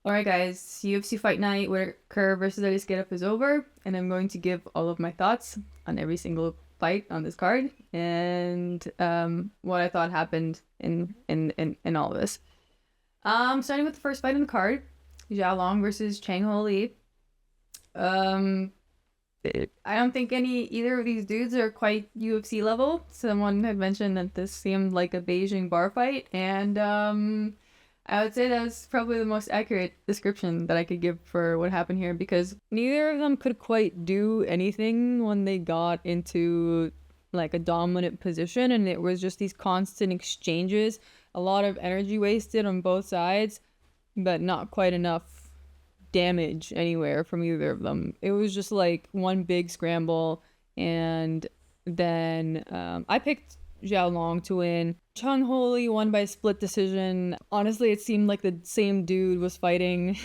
Alright guys, UFC Fight Night Whittaker versus Aliskerov is over, and I'm going to give all of my thoughts on every single fight on this card, and what I thought happened in all of this. Starting with the first fight on the card, Xiao versus Chang Li. I don't think either of these dudes are quite UFC level. Someone had mentioned that this seemed like a Beijing bar fight, and I would say that's probably the most accurate description that I could give for what happened here, because neither of them could quite do anything when they got into like a dominant position, and it was just these constant exchanges, a lot of energy wasted on both sides, but not quite enough damage anywhere from either of them. It was just like one big scramble, and then I picked Xiao to win. Chang won by split decision. Honestly, it seemed like the same dude was fighting.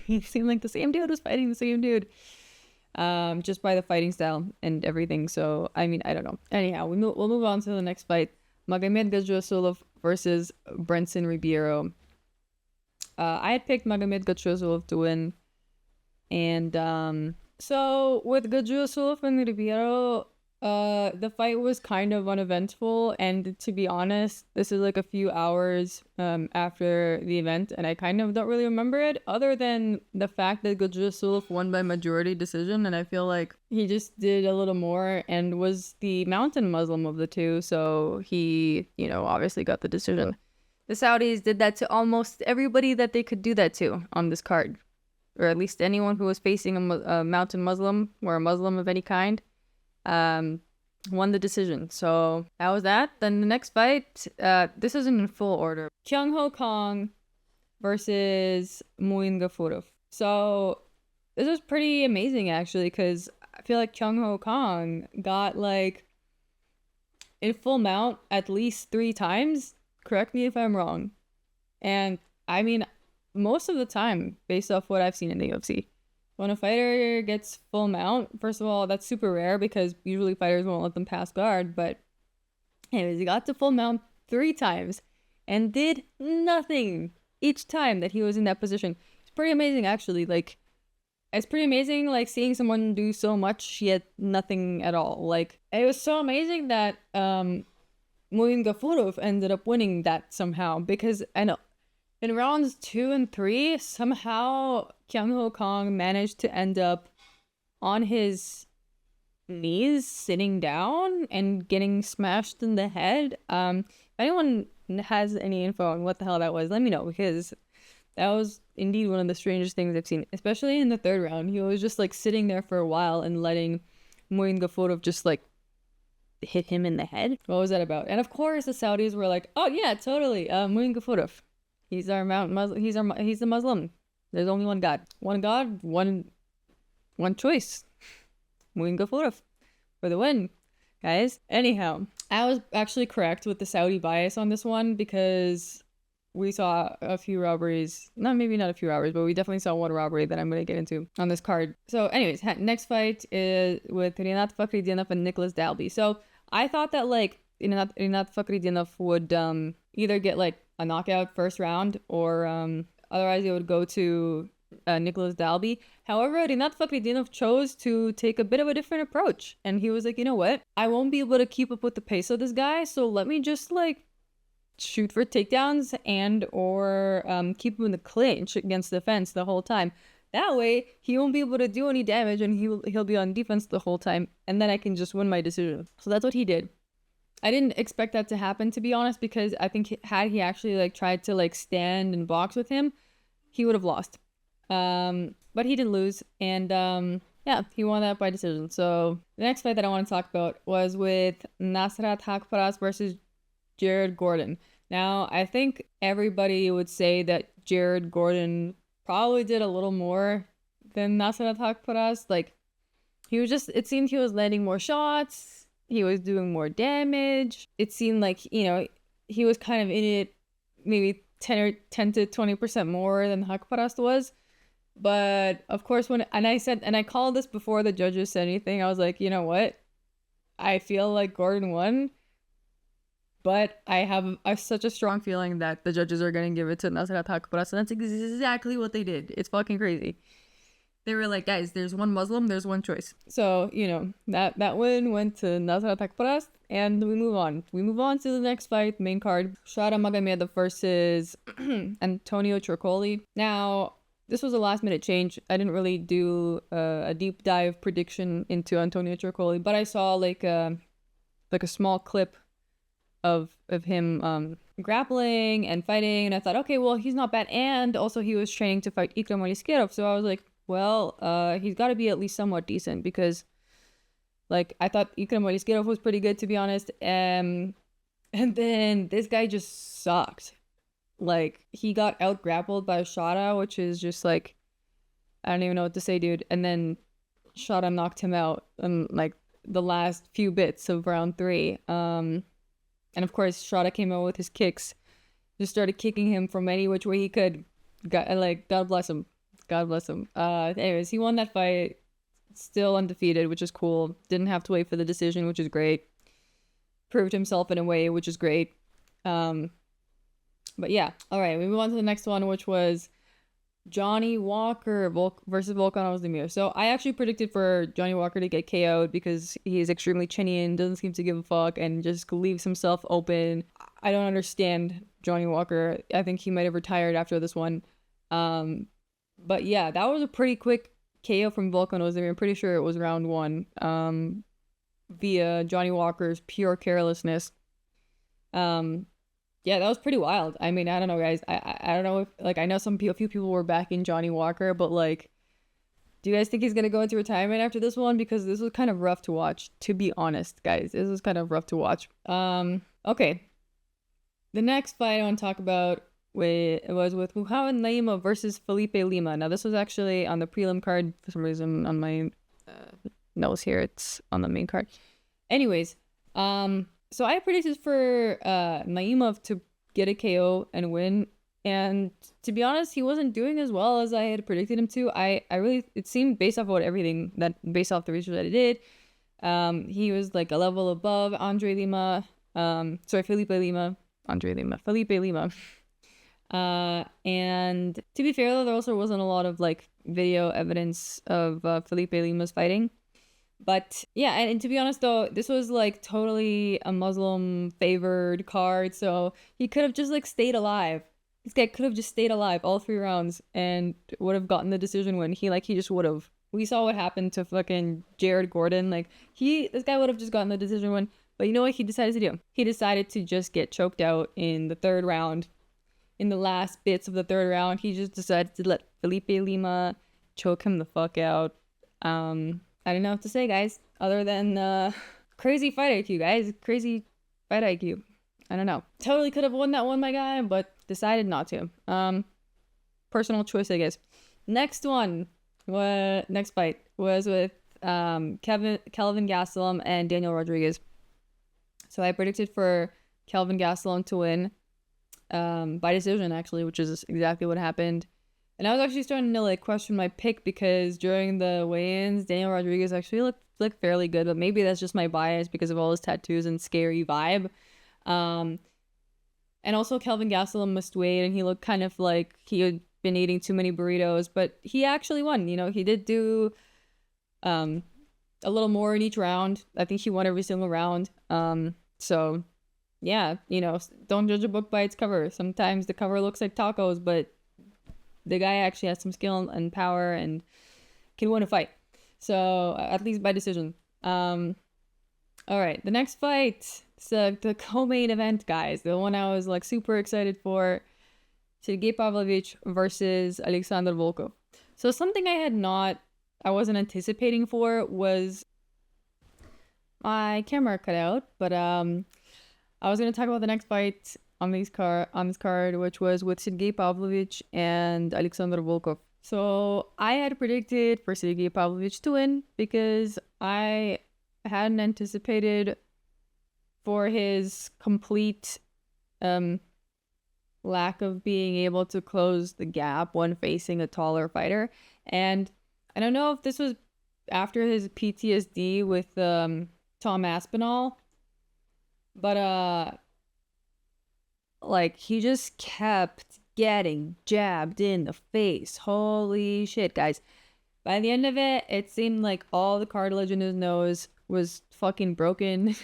It seemed like the same dude was fighting the same dude. Just by the fighting style and everything. So, I mean, I don't know. Anyhow, we'll move on to the next fight. Magomed Gadzhiyasulov versus Brendson Ribeiro. I had picked Magomed Gadzhiyasulov to win. And so with Gadzhiyasulov and Ribeiro, the fight was kind of uneventful, and to be honest, this is like a few hours after the event, and I kind of don't really remember it, other than the fact that Gadzhiyasulov won by majority decision, and I feel like he just did a little more and was the mountain Muslim of the two, so he, obviously got the decision. The Saudis did that to almost everybody that they could do that to on this card, or at least anyone who was facing a mountain Muslim or a Muslim of any kind. Won the decision. So that was that. Then the next fight, this isn't in full order. Kang versus Muin Gafurov. So this was pretty amazing actually, because I feel like Kang got like in full mount at least 3 times. Correct me if I'm wrong. And I mean, most of the time, based off what I've seen in the UFC, when a fighter gets full mount, first of all, that's super rare because usually fighters won't let them pass guard. But anyways, he got to full mount 3 times and did nothing each time that he was in that position. It's pretty amazing, actually. Like, it's pretty amazing, like, seeing someone do so much yet nothing at all. Like, it was so amazing that Muin Gafurov ended up winning that somehow, because I know in rounds 2 and 3, somehow Kang managed to end up on his knees, sitting down and getting smashed in the head. If anyone has any info on what the hell that was, let me know, because that was indeed one of the strangest things I've seen, especially in the 3rd round. He was just like sitting there for a while and letting Muin Gafurov just like hit him in the head. What was that about? And of course the Saudis were like, oh yeah, totally, Muin Gafurov. He's our Muslim. He's the Muslim. There's only one God. One God, one choice. Muin Gafurov for the win, guys. Anyhow, I was actually correct with the Saudi bias on this one, because we saw a few robberies. Maybe not a few robberies, but we definitely saw one robbery that I'm going to get into on this card. So anyways, next fight is with Rinat Fakhretdinov and Nicolas Dalby. So I thought that like Rinat Fakhretdinov would either get like a knockout first round, or otherwise it would go to Nicolas Dalby. However, Rinat Fakhretdinov chose to take a bit of a different approach, and he was like, you know what, I won't be able to keep up with the pace of this guy, so let me just like shoot for takedowns and or keep him in the clinch against the fence the whole time. That way he won't be able to do any damage, and he'll be on defense the whole time, and then I can just win my decision. So that's what he did. I didn't expect that to happen, to be honest, because I think had he actually like tried to like stand and box with him, he would have lost. But he did lose, and yeah, he won that by decision. So the next fight that I want to talk about was with Nasrat Haqparast versus Jared Gordon. Now, I think everybody would say that Jared Gordon probably did a little more than Nasrat Haqparast. Like, it seemed he was landing more shots. He was doing more damage. It seemed like, he was kind of in it maybe 10 to 20% more than Haqparast was. But of course, I called this before the judges said anything. I was like, you know what? I feel like Gordon won. But I have such a strong feeling that the judges are going to give it to Nasrat Haqparast, and that's exactly what they did. It's fucking crazy. They were like, guys, there's one Muslim, there's one choice. So, that win went to Nasrat Haqparast, and we move on. We move on to the next fight, main card. Shara Magomedov versus Antonio Tricoli. Now, this was a last minute change. I didn't really do a deep dive prediction into Antonio Tricoli, but I saw like a small clip of him grappling and fighting, and I thought, okay, well, he's not bad, and also he was training to fight Ikram Aliskerov, so I was like, well, he's got to be at least somewhat decent, because like I thought Ikram Aliskerov was pretty good, to be honest, and then this guy just sucked. Like, he got out grappled by Shara, which is just like, I don't even know what to say, dude. And then Shara knocked him out in like the last few bits of round 3. And of course, Shara came out with his kicks, just started kicking him from any which way he could. God bless him. God bless him. Anyways, he won that fight, still undefeated, which is cool. Didn't have to wait for the decision, which is great. Proved himself in a way, which is great. But yeah, all right, we move on to the next one, which was Johnny Walker versus Volkan Oezdemir. So I actually predicted for Johnny Walker to get KO'd because he is extremely chinny and doesn't seem to give a fuck and just leaves himself open. I don't understand Johnny Walker. I think he might have retired after this one. But yeah, that was a pretty quick KO from Volkan Oezdemir. I'm pretty sure it was round 1 via Johnny Walker's pure carelessness. Yeah, that was pretty wild. I mean, I don't know, guys. I don't know if, like, I know a few people were backing Johnny Walker, but like, do you guys think he's gonna go into retirement after this one? Because this was kind of rough to watch, to be honest, guys. This was kind of rough to watch. Okay. The next fight I want to talk about was with Naimov versus Felipe Lima. Now, this was actually on the prelim card. For some reason, on my notes here, it's on the main card. Anyways, so I predicted for Naimov to get a KO and win, and to be honest, he wasn't doing as well as I had predicted him to. I really, it seemed based off of based off the research that I did, he was like a level above Felipe Lima. And to be fair though, there also wasn't a lot of like video evidence of Felipe Lima's fighting. But yeah, and to be honest though, this was like totally a Muslim favored card, so he could have just like stayed alive. This guy could have just stayed alive all 3 rounds and would have gotten the decision win. He just would have. We saw what happened to fucking Jared Gordon. Like, this guy would have just gotten the decision win. But you know what he decided to do? He decided to just get choked out in the 3rd round. In the last bits of the 3rd round, he just decided to let Felipe Lima choke him the fuck out. I don't know what to say, guys, other than crazy fight IQ, guys. Crazy fight IQ. I don't know. Totally could have won that one, my guy, but decided not to. Personal choice, I guess. Next fight was with Kelvin Gastelum and Daniel Rodriguez. So I predicted for Kelvin Gastelum to win by decision, actually, which is exactly what happened. And I was actually starting to like question my pick because during the weigh-ins, Daniel Rodriguez actually looked fairly good, but maybe that's just my bias because of all his tattoos and scary vibe. And also Kelvin Gastelum missed weight and he looked kind of like he had been eating too many burritos, but he actually won. He did do a little more in each round. I think he won every single round. So yeah, don't judge a book by its cover. Sometimes the cover looks like tacos, but the guy actually has some skill and power and can win a fight. So, at least by decision. All right, the next fight, so the co-main event, guys. The one I was like super excited for. Sergei Pavlovich versus Alexander Volkov. So something I wasn't anticipating for was my camera cut out, but I was going to talk about the next fight on this card, which was with Sergei Pavlovich and Alexander Volkov. So I had predicted for Sergei Pavlovich to win because I hadn't anticipated for his complete lack of being able to close the gap when facing a taller fighter. And I don't know if this was after his PTSD with Tom Aspinall, but Like, he just kept getting jabbed in the face. Holy shit, guys. By the end of it, it seemed like all the cartilage in his nose was fucking broken.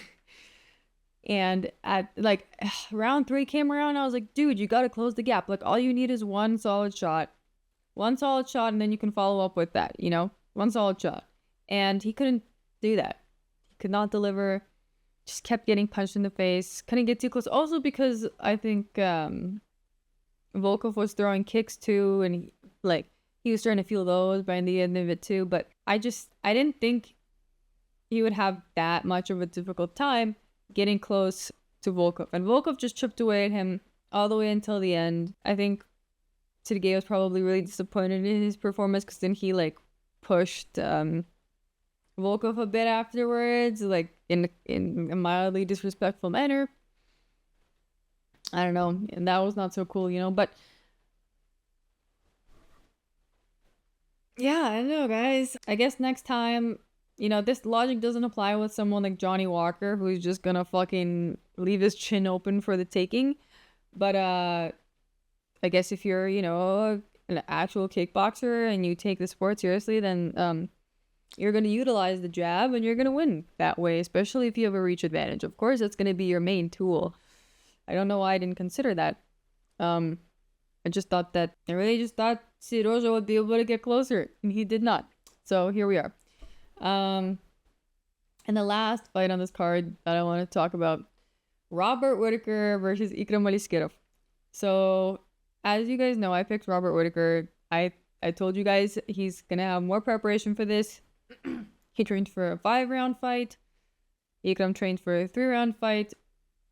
And at like round 3 came around, I was like, dude, you gotta close the gap. Like, all you need is one solid shot. One solid shot, and then you can follow up with that, you know? One solid shot. And he couldn't do that. He could not deliver. Just kept getting punched in the face. Couldn't get too close. Also because I think Volkov was throwing kicks too, and he was starting to feel those by the end of it too. But I didn't think he would have that much of a difficult time getting close to Volkov. And Volkov just chipped away at him all the way until the end. I think Sergei was probably really disappointed in his performance because then he like pushed Volkov a bit afterwards, like in a mildly disrespectful manner. I don't know, and that was not so cool, you know. But yeah, I don't know, guys. I guess next time, you know, this logic doesn't apply with someone like Johnny Walker, who's just gonna fucking leave his chin open for the taking. But I guess if you're, you know, an actual kickboxer and you take the sport seriously, then you're going to utilize the jab and you're going to win that way, especially if you have a reach advantage. Of course, that's going to be your main tool. I don't know why I didn't consider that. I really just thought Siroja would be able to get closer, and he did not. So here we are. And the last fight on this card that I want to talk about, Robert Whittaker versus Ikram Aliskerov. So as you guys know, I picked Robert Whittaker. I told you guys he's going to have more preparation for this. He trained for a 5-round fight. Ikram trained for a 3-round fight.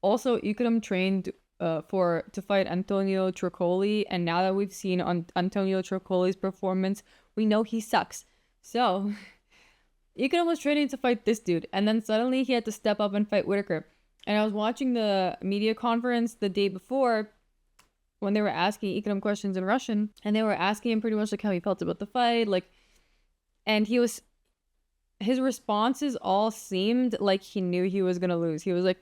Also, Ikram trained to fight Antonio Tricoli, and now that we've seen Antonio Tricoli's performance, we know he sucks. So, Ikram was training to fight this dude, and then suddenly he had to step up and fight Whittaker. And I was watching the media conference the day before when they were asking Ikram questions in Russian, and they were asking him pretty much like how he felt about the fight, like, and his responses all seemed like he knew he was gonna lose. He was like,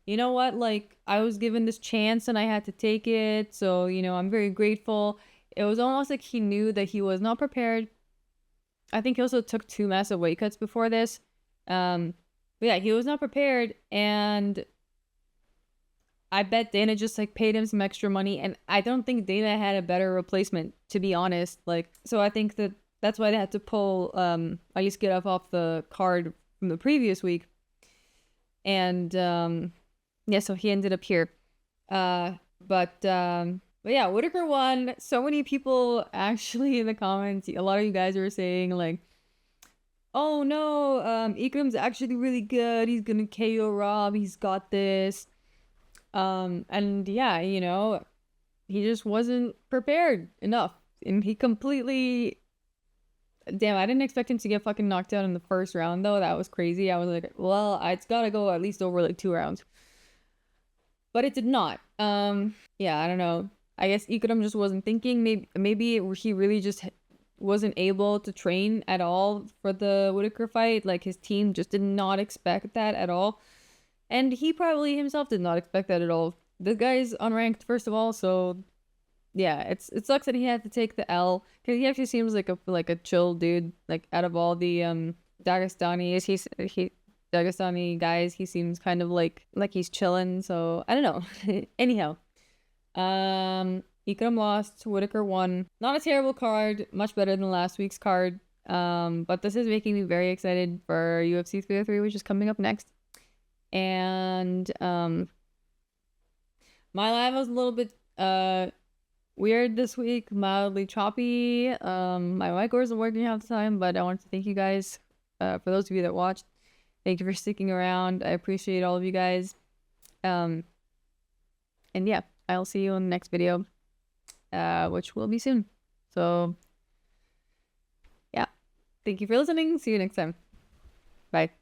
you know what, like, I was given this chance and I had to take it, so, you know, I'm very grateful. It was almost like he knew that he was not prepared. I think he also took 2 massive weight cuts before this. But yeah, he was not prepared, and I bet Dana just like paid him some extra money, and I don't think Dana had a better replacement, to be honest. Like, so I think that's why they had to pull Aliskerov off the card from the previous week. And yeah, so he ended up here. But yeah, Whittaker won. So many people actually in the comments, a lot of you guys were saying like, oh no, Ikram's actually really good. He's gonna KO Rob. He's got this. And yeah, you know, he just wasn't prepared enough. And he completely... Damn, I didn't expect him to get fucking knocked out in the first round, though. That was crazy. I was like, well, it's gotta go at least over like 2 rounds. But it did not. Yeah, I don't know. I guess Ikram just wasn't thinking. Maybe he really just wasn't able to train at all for the Whittaker fight. Like, his team just did not expect that at all. And he probably himself did not expect that at all. The guy's unranked, first of all, so yeah, it sucks that he had to take the L, because he actually seems like a chill dude. Like, out of all the Dagestani guys, he seems kind of like he's chilling. So I don't know. Anyhow, Ikram lost, Whittaker won. Not a terrible card, much better than last week's card. But this is making me very excited for UFC 303, which is coming up next. And my live was a little bit weird this week, mildly choppy. My mic wasn't working half the time, but I want to thank you guys for those of you that watched. Thank you for sticking around. I appreciate all of you guys. And yeah, I'll see you in the next video, which will be soon. So yeah, thank you for listening. See you next time. Bye.